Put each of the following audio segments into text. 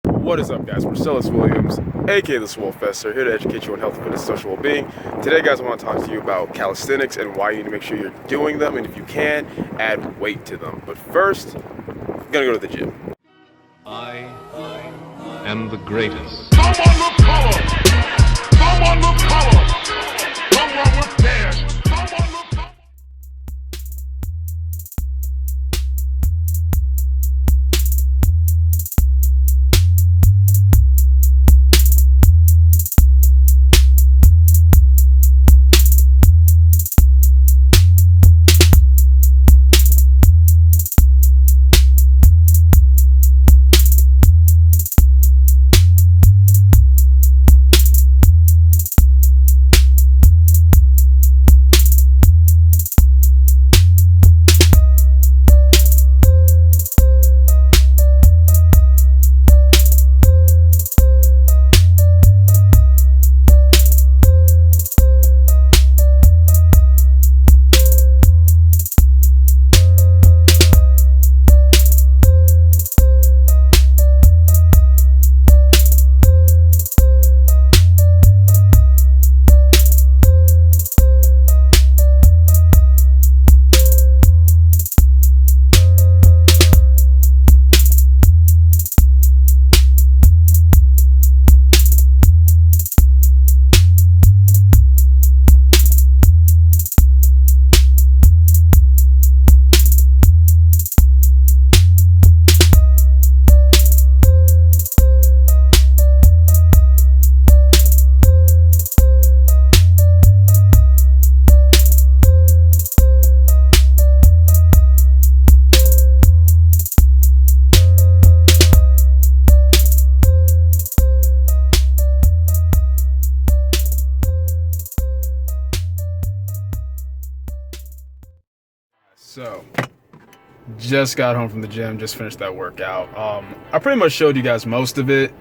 What is up, guys? Marcellus Williams, aka TheSwolefessor, here to educate you on health, fitness, and social well-being. Today, guys, I want to talk to you about calisthenics and why you need to make sure you're doing them, and if you can, add weight to them. But first, I'm gonna go to the gym. I am the greatest. Someone with power! Someone with power! Someone with dash! Someone with power! So, just got home from the gym, just finished that workout. I pretty much showed you guys most of it.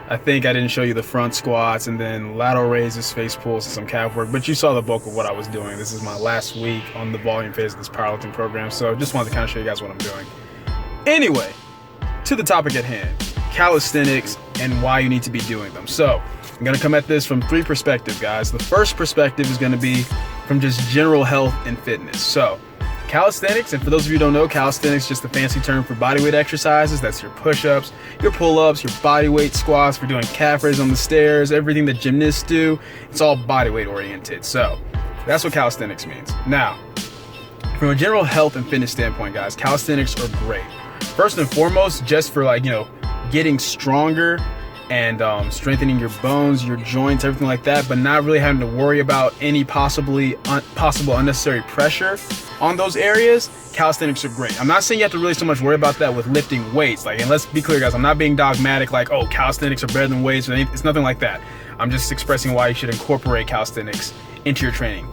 I think I didn't show you the front squats and then lateral raises, face pulls, and some calf work, but you saw the bulk of what I was doing. This is my last week on the volume phase of this powerlifting program, so just wanted to kind of show you guys what I'm doing. Anyway, to the topic at hand, calisthenics and why you need to be doing them. So, I'm gonna come at this from three perspectives, guys. The first perspective is gonna be from just general health and fitness. So, calisthenics, and for those of you who don't know, calisthenics is just a fancy term for bodyweight exercises. That's your push-ups, your pull-ups, your bodyweight squats, for doing calf raises on the stairs, everything that gymnasts do. It's all bodyweight oriented. So that's what calisthenics means. Now, from a general health and fitness standpoint, guys, calisthenics are great. First and foremost, just for getting stronger and strengthening your bones, your joints, everything like that, but not really having to worry about any possible unnecessary pressure on those areas. Calisthenics are great. I'm not saying you have to really so much worry about that with lifting weights. And let's be clear, guys, I'm not being dogmatic like, oh, calisthenics are better than weights or anything. It's nothing like that. I'm just expressing why you should incorporate calisthenics into your training.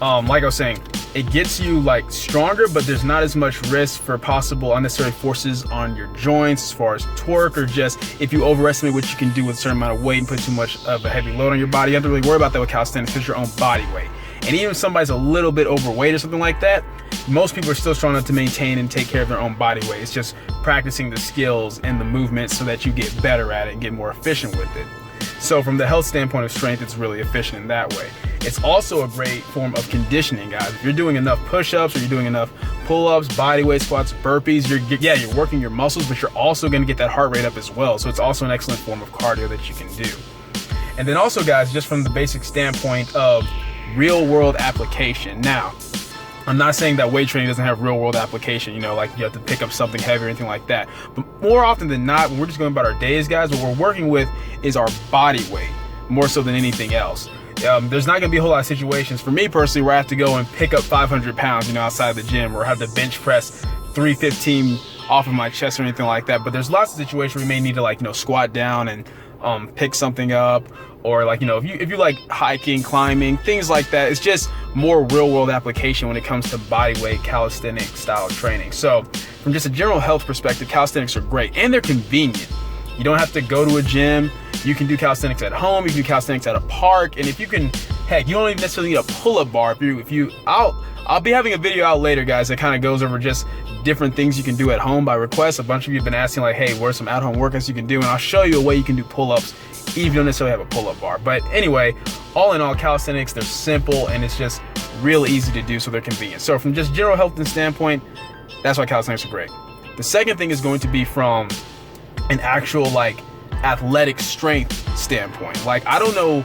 Like I was saying, it gets you stronger, but there's not as much risk for possible unnecessary forces on your joints as far as torque, or just if you overestimate what you can do with a certain amount of weight and put too much of a heavy load on your body. You have to really worry about that with calisthenics because your own body weight. And even if somebody's a little bit overweight or something like that, most people are still strong enough to maintain and take care of their own body weight. It's just practicing the skills and the movements so that you get better at it and get more efficient with it. So from the health standpoint of strength, it's really efficient in that way. It's also a great form of conditioning, guys. If you're doing enough push-ups or you're doing enough pull-ups, bodyweight squats, burpees, you're working your muscles, but you're also going to get that heart rate up as well. So it's also an excellent form of cardio that you can do. And then also, guys, just from the basic standpoint of real-world application. Now, I'm not saying that weight training doesn't have real-world application, like you have to pick up something heavy or anything like that. But more often than not, when we're just going about our days, guys, what we're working with is our body weight, more so than anything else. There's not going to be a whole lot of situations, for me personally, where I have to go and pick up 500 pounds, outside of the gym, or have to bench press 315 off of my chest or anything like that. But there's lots of situations where you may need to, squat down and pick something up, or if you like hiking, climbing, things like that. It's just more real-world application when it comes to bodyweight calisthenic style training. So from just a general health perspective, calisthenics are great and they're convenient. You don't have to go to a gym. You can do calisthenics at home. You can do calisthenics at a park. And if you can, heck, you don't even necessarily need a pull-up bar. I'll be having a video out later, guys, that kind of goes over just different things you can do at home by request. A bunch of you have been asking like, hey, what are some at-home workouts you can do? And I'll show you a way you can do pull-ups even if you don't necessarily have a pull-up bar. But anyway, all in all, calisthenics, they're simple and it's just real easy to do, so they're convenient. So from just general health and standpoint, that's why calisthenics are great. The second thing is going to be from an actual like athletic strength standpoint. Like, I don't know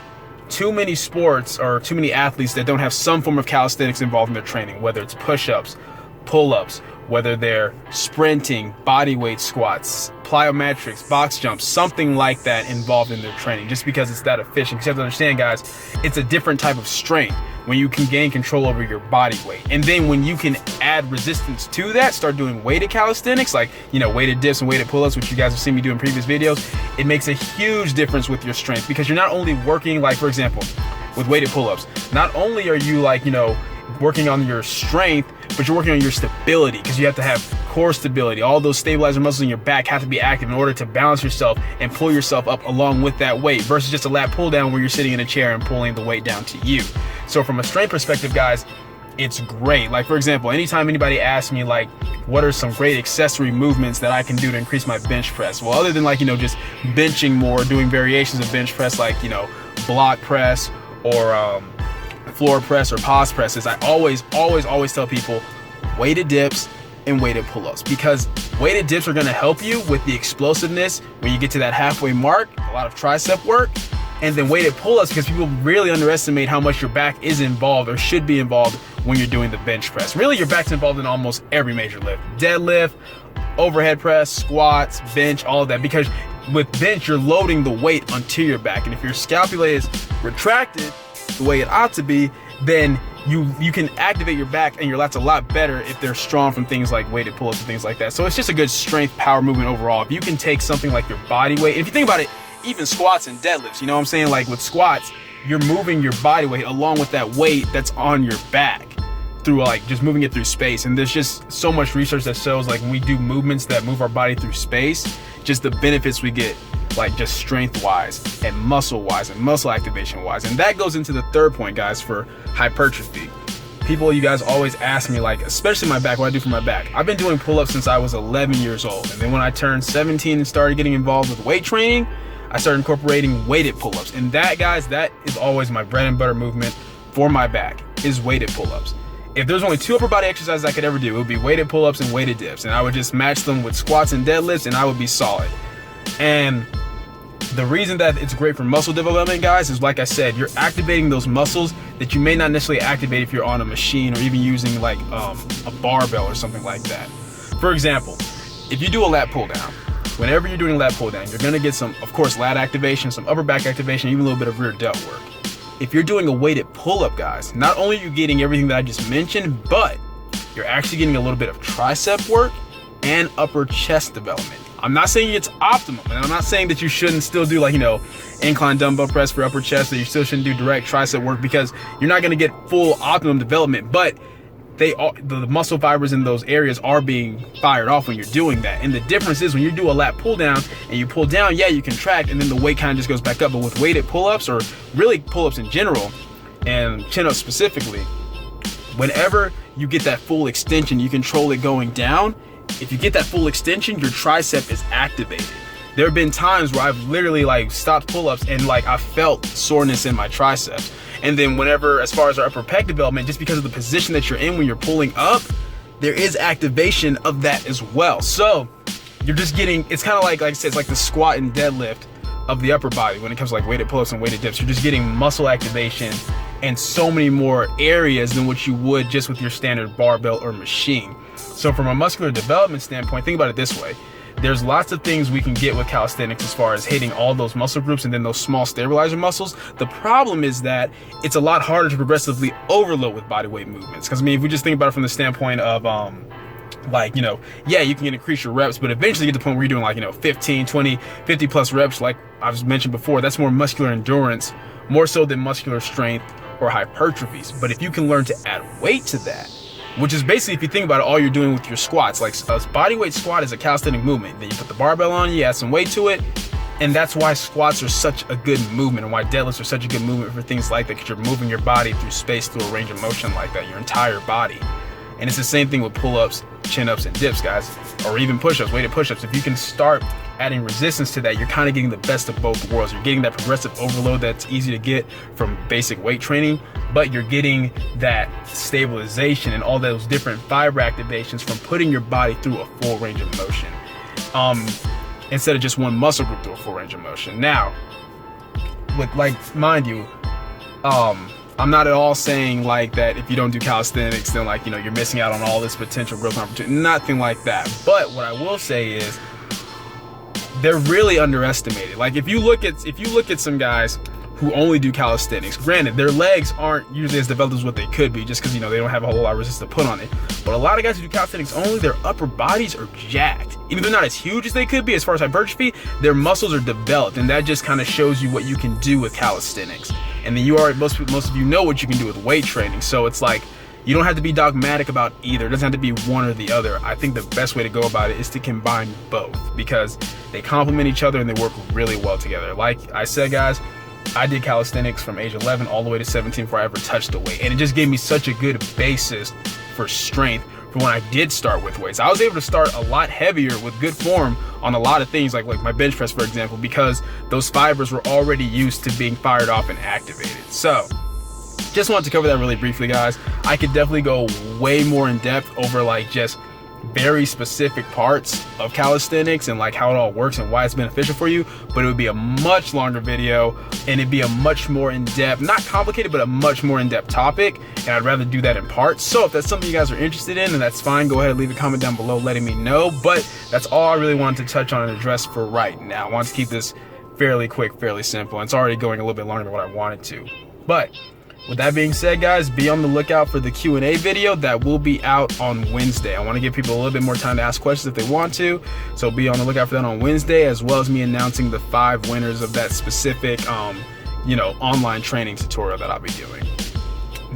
too many sports or too many athletes that don't have some form of calisthenics involved in their training, whether it's push-ups, pull-ups, whether they're sprinting, body weight squats, plyometrics, box jumps, something like that involved in their training, just because it's that efficient. You have to understand, guys, it's a different type of strength when you can gain control over your body weight. And then when you can add resistance to that, start doing weighted calisthenics, like, you know, weighted dips and weighted pull-ups, which you guys have seen me do in previous videos, it makes a huge difference with your strength, because you're not only working, like, for example, with weighted pull-ups, not only are you, like, you know, working on your strength, but you're working on your stability, because you have to have core stability. All those stabilizer muscles in your back have to be active in order to balance yourself and pull yourself up along with that weight, versus just a lat pull down where you're sitting in a chair and pulling the weight down to you. So from a strength perspective, guys, it's great. Like, for example, anytime anybody asks me like, what are some great accessory movements that I can do to increase my bench press? Well, other than like, you know, just benching more, doing variations of bench press, like, you know, block press or floor press or pause presses, I always tell people weighted dips and weighted pull-ups, because weighted dips are going to help you with the explosiveness when you get to that halfway mark, a lot of tricep work. And then weighted pull-ups, because people really underestimate how much your back is involved or should be involved when you're doing the bench press. Really, your back's involved in almost every major lift: deadlift, overhead press, squats, bench, all of that, because with bench you're loading the weight onto your back, and if your scapula is retracted the way it ought to be, then you can activate your back and your lats a lot better if they're strong from things like weighted pull-ups and things like that. So it's just a good strength power movement overall. If you can take something like your body weight, and if you think about it, even squats and deadlifts, you know what I'm saying? Like with squats, you're moving your body weight along with that weight that's on your back through, like, just moving it through space. And there's just so much research that shows, like, when we do movements that move our body through space, just the benefits we get, like just strength wise and muscle activation wise. And that goes into the third point, guys, for hypertrophy. People, you guys always ask me, like, especially my back, what I do for my back. I've been doing pull-ups since I was 11 years old. And then when I turned 17 and started getting involved with weight training, I started incorporating weighted pull-ups. And that, guys, that is always my bread and butter movement for my back, is weighted pull-ups. If there's only two upper body exercises I could ever do, it would be weighted pull-ups and weighted dips. And I would just match them with squats and deadlifts, and I would be solid. And the reason that it's great for muscle development, guys, is, like I said, you're activating those muscles that you may not necessarily activate if you're on a machine or even using like a barbell or something like that. For example, if you do a lat pull down, whenever you're doing a lat pull down, you're gonna get some, of course, lat activation, some upper back activation, even a little bit of rear delt work. If you're doing a weighted pull-up, guys, not only are you getting everything that I just mentioned, but you're actually getting a little bit of tricep work and upper chest development. I'm not saying it's optimum, and I'm not saying that you shouldn't still do, like, you know, incline dumbbell press for upper chest, that you still shouldn't do direct tricep work, because you're not gonna get full optimum development, but they are, the muscle fibers in those areas are being fired off when you're doing that. And the difference is when you do a lat pull down and you pull down, yeah, you contract, and then the weight kind of just goes back up. But with weighted pull-ups, or really pull-ups in general, and chin-ups specifically, whenever you get that full extension, you control it going down. If you get that full extension, your tricep is activated. There have been times where I've literally like stopped pull-ups and like I felt soreness in my triceps. And then whenever, as far as our upper pec development, just because of the position that you're in when you're pulling up, there is activation of that as well. So you're just getting, it's kind of like I said, it's like the squat and deadlift of the upper body when it comes to like weighted pull-ups and weighted dips. You're just getting muscle activation in so many more areas than what you would just with your standard barbell or machine. So from a muscular development standpoint, think about it this way. There's lots of things we can get with calisthenics as far as hitting all those muscle groups and then those small stabilizer muscles. The problem is that it's a lot harder to progressively overload with body weight movements. Because I mean, if we just think about it from the standpoint of like, you know, yeah, you can increase your reps, but eventually you get to the point where you're doing like, you know, 15, 20, 50 plus reps, like I've mentioned before. That's more muscular endurance, more so than muscular strength or hypertrophies. But if you can learn to add weight to that, which is basically, if you think about it, all you're doing with your squats. Like a bodyweight squat is a calisthenic movement. Then you put the barbell on, you add some weight to it, and that's why squats are such a good movement, and why deadlifts are such a good movement for things like that, because you're moving your body through space through a range of motion like that, your entire body. And it's the same thing with pull-ups, chin-ups, and dips, guys, or even push-ups, weighted push-ups. If you can start adding resistance to that, you're kind of getting the best of both worlds. You're getting that progressive overload that's easy to get from basic weight training, but you're getting that stabilization and all those different fiber activations from putting your body through a full range of motion, instead of just one muscle group through a full range of motion. Now, with, like, mind you, I'm not at all saying like that if you don't do calisthenics, then, like, you know, you're missing out on all this potential growth opportunity. Nothing like that. But what I will say is they're really underestimated. Like, if you look at some guys who only do calisthenics, granted, their legs aren't usually as developed as what they could be, just because, you know, they don't have a whole lot of resistance to put on it. But a lot of guys who do calisthenics only, their upper bodies are jacked. Even though they're not as huge as they could be as far as hypertrophy, their muscles are developed, and that just kind of shows you what you can do with calisthenics. And then most of you know what you can do with weight training. So it's like, you don't have to be dogmatic about either. It doesn't have to be one or the other. I think the best way to go about it is to combine both, because they complement each other and they work really well together. Like I said, guys, I did calisthenics from age 11 all the way to 17 before I ever touched the weight. And it just gave me such a good basis for strength for when I did start with weights. I was able to start a lot heavier with good form on a lot of things, like my bench press, for example, because those fibers were already used to being fired off and activated. So just wanted to cover that really briefly, guys. I could definitely go way more in depth over like just very specific parts of calisthenics and like how it all works and why it's beneficial for you, but it would be a much longer video and it'd be a much more in-depth, not complicated, but a much more in-depth topic, and I'd rather do that in parts. So if that's something you guys are interested in, then that's fine. Go ahead and leave a comment down below letting me know, but that's all I really wanted to touch on and address for right now. I wanted to keep this fairly quick, fairly simple, and it's already going a little bit longer than what I wanted to. But with that being said, guys, be on the lookout for the Q&A video that will be out on Wednesday. I want to give people a little bit more time to ask questions if they want to, so be on the lookout for that on Wednesday, as well as me announcing the 5 winners of that specific, you know, online training tutorial that I'll be doing.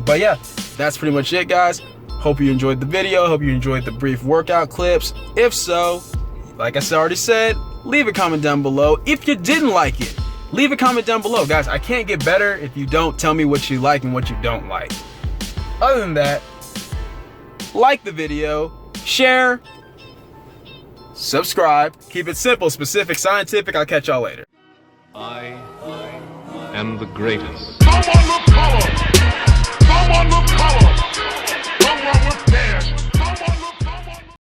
But yeah, that's pretty much it, guys. Hope you enjoyed the video. Hope you enjoyed the brief workout clips. If so, like I already said, leave a comment down below. If you didn't like it, leave a comment down below. Guys, I can't get better if you don't tell me what you like and what you don't like. Other than that, like the video, share, subscribe. Keep it simple, specific, scientific. I'll catch y'all later. I am the greatest. Someone look color. Someone look color. Someone look dance.